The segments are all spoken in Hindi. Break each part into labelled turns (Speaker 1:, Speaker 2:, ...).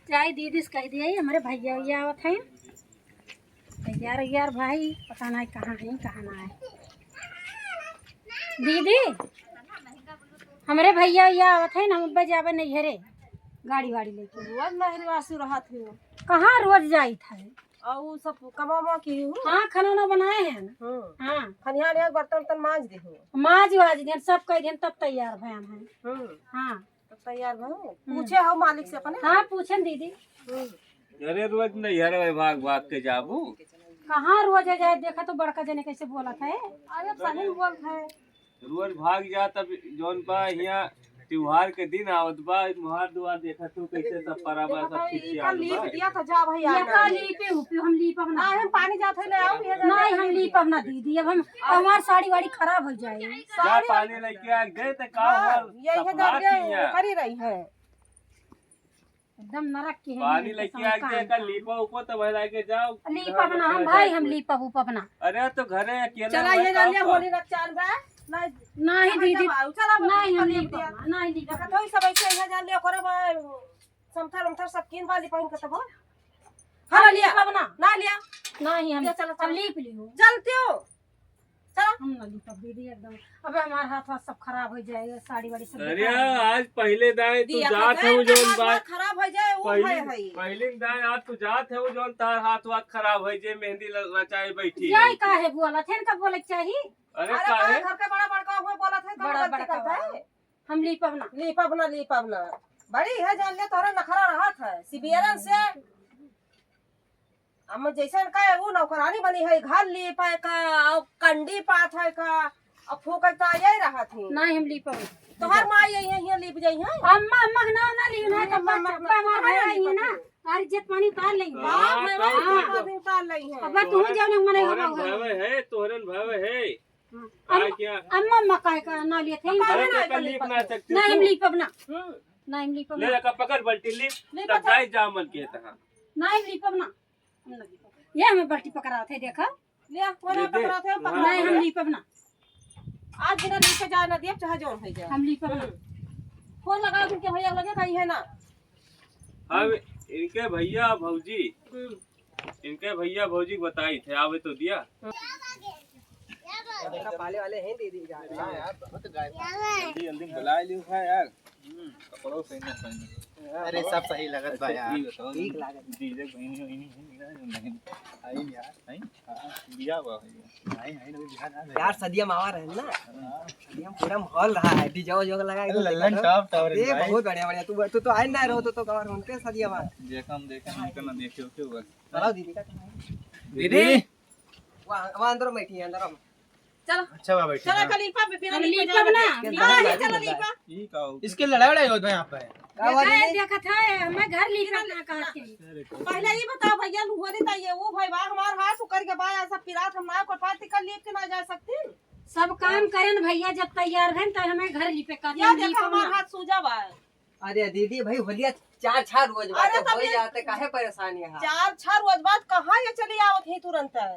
Speaker 1: चाय दीदी से कह दिया हमारे भैया भैया आवत है। यार यार भाई पता नहीं कहाँ है कहाँ ना है। दीदी हमारे भैया भैया आवत है ना, हम जावे नहीं हरे गाड़ी वाड़ी लेके।
Speaker 2: रोज नहरवासी रहा थे
Speaker 1: कहाँ रोज जाई था
Speaker 2: और सब कमा की हूँ।
Speaker 1: हाँ खाना ना बनाए हैं ना। हाँ
Speaker 2: खनिया ने बर्तन वर्तन मांज दे हो
Speaker 1: माज वाज दिन सब कह दिन तब तैयार भैन है। हाँ
Speaker 2: तो तैयार हो पूछे हो मालिक से अपने।
Speaker 1: हाँ पूछन दीदी।
Speaker 3: अरे रोज नहीं हर भाग भाग के जाबू
Speaker 1: कहाँ रोज जाए देखा तो बड़का जने कैसे बोला था।
Speaker 2: अरे सही बोल है
Speaker 3: रोज भाग जा तब जौन बा यहाँ त्योहार के दिन आवत बा मुहार दुआर देखा तू कैसे सब पराबा सब ठीक से
Speaker 2: कल लीप दिया था जा भैया
Speaker 1: ये का लीपे उपी हम लीपब ना।
Speaker 2: हम पानी जाते ले आओ ये
Speaker 1: नहीं हम लीपब ना दीदी, अब हम हमार साड़ी वाड़ी खराब हो जाए।
Speaker 3: जा पानी लेके आ गए तो का हुआ
Speaker 2: यही है दर्द करी रही है
Speaker 1: एकदम नरक की है।
Speaker 3: पानी लेके आ गए का लीपा ऊपर तो भला के जाओ
Speaker 1: लीपब ना हम भाई, हम लीपब उपब ना।
Speaker 3: अरे तो घरे अकेले
Speaker 2: चला ये जा लिया होली रक्षान बा
Speaker 1: नहीं दीदी
Speaker 2: चला
Speaker 1: नहीं हम लीपब ना, नहीं लीपब
Speaker 2: देखा तो सब ऐसे यहाँ जा लिया करे बा समथर उमथर सब किन वाली पहन के तब
Speaker 1: हाँ लिया
Speaker 2: ना लिया
Speaker 1: नहीं हम
Speaker 2: चलो
Speaker 1: हम लीप ली हूँ।
Speaker 2: चलते हो चलो
Speaker 1: हम ना लीपब दीदी एकदम। अबे हमारा हाथ वाथ सब खराब हो जाएगा, साड़ी वाड़ी सब
Speaker 3: अरे आज पहले दाए तू जात है जोन बात
Speaker 2: खराब हो जाए वो है
Speaker 3: पहले दाए आज तू जात है जोन तार हाथ वाथ खराब है जे मेहंदी रचाए बैठी
Speaker 1: यही का है बोला थे का बोले चाहिए।
Speaker 3: अरे काहे
Speaker 2: घर के बड़ा बड़का हुआ बोला था
Speaker 1: बड़ा बड़का हम लीपब ना
Speaker 2: लीपब ना बड़ी है जान ले तोरा नखरा रहा था सिबियरन से हम जैसन का वो नौकरानी बनी है घर ली पाए का और कंडी पात है का और फूक तो यही रहा थी।
Speaker 1: नहीं हम लीपब
Speaker 2: तो हर माँ यही लीप जाई है
Speaker 1: अम्मा अम्मा ना ना ली ना तब चप्पा मार रही है ना सारी इज्जत पानी उतार लेंगे।
Speaker 2: बाप रे बाप उतार लई है।
Speaker 1: अब तू जाने मने
Speaker 3: तोरन भावे है तोरन भावे है आ क्या
Speaker 1: अम्मा अम्मा का ना लिए थे।
Speaker 3: अरे तो लीप ना सकते
Speaker 1: नहीं हम लीपब ना, नहीं हम लीपब
Speaker 3: ले
Speaker 1: ना,
Speaker 3: का पकड़ बल्टी लीप तब जाए जामन के तहां
Speaker 1: नहीं हम लीपब ना। ये हमें बल्टी पकड़ा थे देखा
Speaker 2: ले कोना पकड़ा थे
Speaker 1: नहीं हम लीपब ना।
Speaker 2: आज बिना लीपे जा ना दिए चाहे जोन है जा
Speaker 1: हम लीपब ना।
Speaker 2: फोन लगा दूं के भैया लगे कहीं है ना।
Speaker 3: अब इनके भैया भौजी इनके भैया भौजी बताई थे आवे तो दिया
Speaker 2: देखा पाले वाले हैं दीदी जा
Speaker 4: यार बहुत गाय जल्दी जल्दी बुला लियो है यार कपड़ों पहने अरे सब सही लगत बा यार ठीक लागत डीजे बहनी आई यार आई हां दिया बा आई आई ना बिहार
Speaker 2: यार सदिया मावा रहे ना सदिया पूरा माहौल रहा है डीजे जो लगा
Speaker 4: लल्लन टॉप टावर
Speaker 2: ये बहुत बढ़िया बढ़िया तू तो आई ना रहो तो कवर होते सदिया मां
Speaker 4: देखम हमको ना देखियो क्यों बस
Speaker 2: चलो दीदी का
Speaker 4: दीदी
Speaker 2: वहां अंदर बैठी है अंदर चलो
Speaker 4: अच्छा बा बैठी
Speaker 2: चलो खलीफा बिना
Speaker 1: लीपब ना।
Speaker 2: नहीं चलो लीपा
Speaker 4: ई का इसके लड़ाई लड़ाई होत है यहां पे
Speaker 1: देखा था मैं घर लीपब ना कहा के
Speaker 2: पहले ये बताओ भैया होली था ये वो भाई बा हमार हाथ उकर के बा सब पिरात हम ना को पाती कर लीप के ना जा सकती
Speaker 1: सब काम करें न भैया जब तैयार हैं तो हमें घर लीपे कर
Speaker 2: या देखो हमार हाथ सूजा बा।
Speaker 5: अरे दीदी भाई होलिया 4 रोज
Speaker 2: अरे
Speaker 5: बाद हो जाते काहे परेशानी है
Speaker 2: 4 रोज बाद कहां ये चली आवत है तुरंत है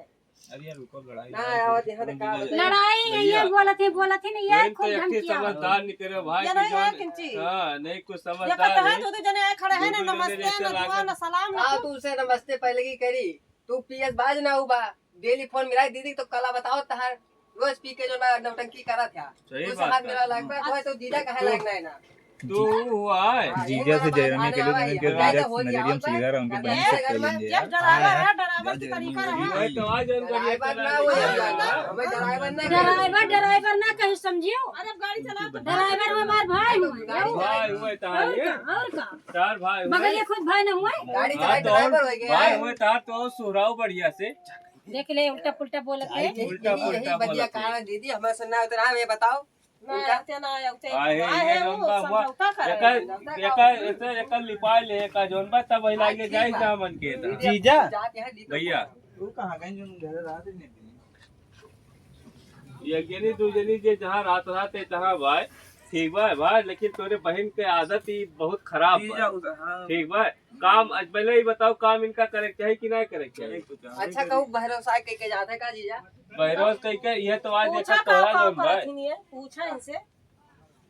Speaker 4: अरे यार रुको लड़ाई
Speaker 5: ना आवत यहां का
Speaker 1: लड़ाई ये बोला थे नहीं ये
Speaker 3: नहीं तो
Speaker 1: खूब
Speaker 3: एक
Speaker 1: धमकिया
Speaker 3: समझदार निकले भाई
Speaker 2: ये
Speaker 3: की
Speaker 2: नहीं है
Speaker 3: जोन
Speaker 2: किंची
Speaker 3: हां नहीं कुछ
Speaker 2: ये
Speaker 3: समझदार
Speaker 2: कहता
Speaker 3: है
Speaker 2: है तो जने आए खड़े हैं ना नमस्ते ना दुआ ना सलाम ना
Speaker 5: हां तू उसे नमस्ते पहले की करी तू पीएस बाज ना हुआ डेली फोन मिलाई दीदी तो कला बताओ तहार रोज पी के जो नौटंकी करा था
Speaker 3: सही
Speaker 5: उस
Speaker 3: बात
Speaker 5: हाथ
Speaker 3: है।
Speaker 5: मेरा लगता है तो दीदा काहे लगना है ना
Speaker 3: तू हुआ है
Speaker 4: जीजा से जयरानी के लिए मैंने किया नजरियम से इधर उनके बहन से कर लेंगे
Speaker 2: जब ड्राइवर की तरीका रहा
Speaker 3: भाई तो आज जोन करिए
Speaker 5: ड्राइवर ना वो हमें ड्राइवर ना
Speaker 1: ड्राइवर ना कहीं समझियो।
Speaker 2: अरे गाड़ी चला तो
Speaker 1: ड्राइवर हमारे भाई हुए
Speaker 3: भाई हुए तार ये
Speaker 1: और का
Speaker 3: चार भाई हुए
Speaker 1: मगर ये खुद भाई न हुए।
Speaker 5: गाड़ी
Speaker 3: हाँ,
Speaker 5: चला ड्राइवर हो गया
Speaker 3: भाई हुए तार तो सुराव बढ़िया से
Speaker 1: देख ले उल्टा पुल्टा बोलते हैं।
Speaker 3: उल्टा
Speaker 5: यही
Speaker 3: पुल्टा
Speaker 5: बढ़िया
Speaker 3: बोलते
Speaker 5: कारण दीदी हमें सुनना उतना ये बताओ
Speaker 2: कहते ना
Speaker 3: आए ये जोन बा हुआ एक लिपाई ले का जोन बा तब वही लागे जाई जामन के था
Speaker 4: जीजा
Speaker 3: भैया
Speaker 4: तू कहां गए जो घर रात नहीं
Speaker 3: ये जनी दू जनी जे जहां रात रात है तहां भाई ठीक बा भाई लेकिन तोरे बहन के आदत ही बहुत खराब बा ठीक बा काम आज पहले ही बताओ काम इनका करे के चाहिए कि नहीं करे के चाहिए
Speaker 5: अच्छा कहूँ भरोसा के जाते का जीजा
Speaker 3: बहरोज कह के ये तो आज
Speaker 2: पूछा
Speaker 3: देखा तोरा जोन भाई
Speaker 2: पूछा इनसे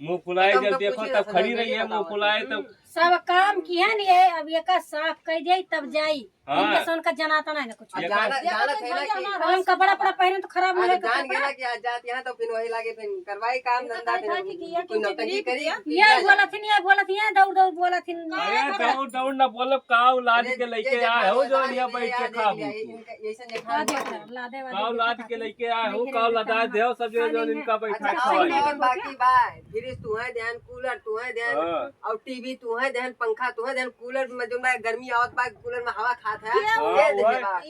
Speaker 3: मुंह फुलाए जब देखो तब खड़ी रही है मुंह फुलाए तब
Speaker 1: सब काम किया नहीं है, अब ये का साफ कर जाई तब जाई।
Speaker 3: हाँ।
Speaker 1: इनके सोन का जनाता नहीं ना कुछ।
Speaker 3: ये
Speaker 5: जाना जाना थे ना कि
Speaker 1: हम कपड़ा पड़ा पहने तो खराब नहीं
Speaker 5: अरे
Speaker 1: होगा
Speaker 5: जान गया कि आज जात यहाँ तो फिर वही लागे फिर करवाई काम धंधा फिर कोई नौटंकी करी
Speaker 1: ये बोला थी ये बोला थी दौड़ दौड़ बोला थी।
Speaker 3: अरे दौड़ दौड़ ना बोलब काव लाद के लेके आए हो जो यहाँ बैठ के खाबू काव लाद के लेके आए हो काव लदा दे सब जो इनका बैठा खवाई
Speaker 5: बाकी बाय फ्रिज तू है ध्यान कूलर तू है ध्यान
Speaker 3: हाँ।
Speaker 5: और टीवी तू है ध्यान पंखा तू है ध्यान कूलर में जो गर्मी आवत बा कूलर में हवा खात है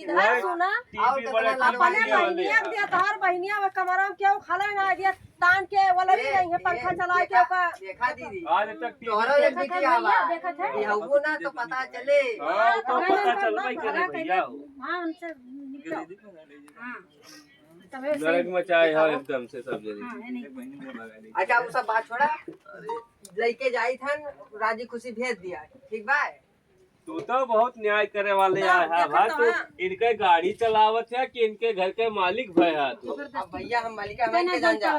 Speaker 2: इधर सुना
Speaker 3: टीवी बड़े
Speaker 2: अपने बहनिया दिया तोहर बहनिया में कमरा में क्यों खाला ना दिया तान के वाला भी नहीं है पंखा चला के ओका
Speaker 5: देखा दीदी
Speaker 3: आज तक
Speaker 5: तोहरा एक बिटी आवा ये हो ना तो पता चले
Speaker 3: हाँ तो पता चल भाई करे भैया
Speaker 1: हां उनसे निकलो। हां तबे
Speaker 3: नरक मचाए है एकदम से सब जगह
Speaker 1: हां है नहीं।
Speaker 5: अच्छा वो सब बात छोड़ा लेके जाई थन राजी खुशी भेज दिया ठीक बा
Speaker 3: तू तो बहुत न्याय करे वाले है भाई तू इनके गाड़ी चलावत है कि इनके घर के मालिक भाई है तू
Speaker 5: अब भैया हम मालिका हमें के जान जा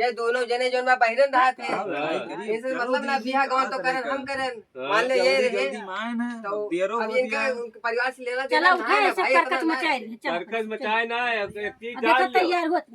Speaker 5: ये दोनों जने जोन में बहिरन रहा थे इनसे मतलब ना बियाह गवन तो करन हम करन मान ले ये रहे तो अब इनका उनके परिवार से लेना
Speaker 1: चला उठे ऐसे करकट मचाए
Speaker 3: सर्कस मचाए ना एक
Speaker 1: देखो तैयार होत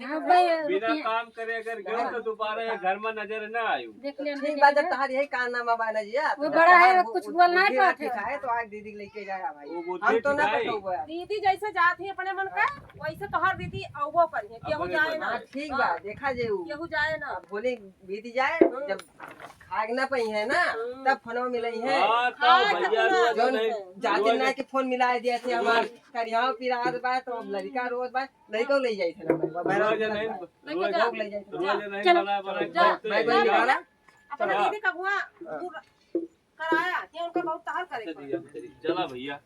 Speaker 3: बिना काम करे अगर गयो तो दोबारा ये घर में नजर ना आयु
Speaker 1: देख ले
Speaker 5: ठीक बात जब तहार यही कारनामा बा ना जिया
Speaker 1: वो बड़ा है कुछ बोल नहीं पाते
Speaker 5: है तो आज दीदी लेके जाया भाई
Speaker 3: वो बुद्धि
Speaker 5: हम तो ना
Speaker 3: दिखाई।
Speaker 5: बताऊँ
Speaker 2: दीदी जैसे जात है अपने मन का वैसे तोहर दीदी औबो पर है केहू
Speaker 3: अपने
Speaker 2: जाए ना
Speaker 5: हाँ ठीक बा देखा जेऊ
Speaker 2: केहू जाए ना
Speaker 5: अब बोले बीती जाए जब खाग ना पई है ना तब फोनो मिलई है
Speaker 3: हाँ तो भैया रोज
Speaker 5: जोन
Speaker 3: नहीं
Speaker 5: जाते ना के फोन मिला दिए थे हमार करिया पिरात बा तो अब लड़का रोज बा लड़का ले जाई थे ना
Speaker 3: रोज नहीं
Speaker 5: लोग ले जाई थे
Speaker 3: रोज नहीं बना बना
Speaker 5: मैं कोई निकाला
Speaker 2: अपने दीदी का गुआ कराया कि उनका बहुत तार करे
Speaker 3: चला भैया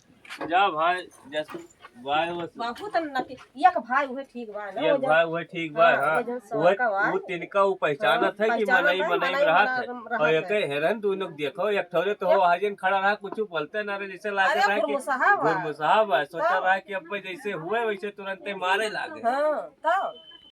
Speaker 3: जा भाई जैसे भाई वो
Speaker 2: बापू तो नती एक भाई हुए ठीक बा ना
Speaker 3: ये भाई वो ठीक बा हां वो तिनका वो पहचानत है कि मनई मनई रहत है और एक हेरन तू लोग देखो एक ठोरे तो हो हाजिन खड़ा रहा कुछ बोलते ना रे जैसे लागे रहा कि गुरमुसाहब है सोचा रहा कि अब जैसे हुए वैसे तुरंत मारे लागे
Speaker 2: हां तो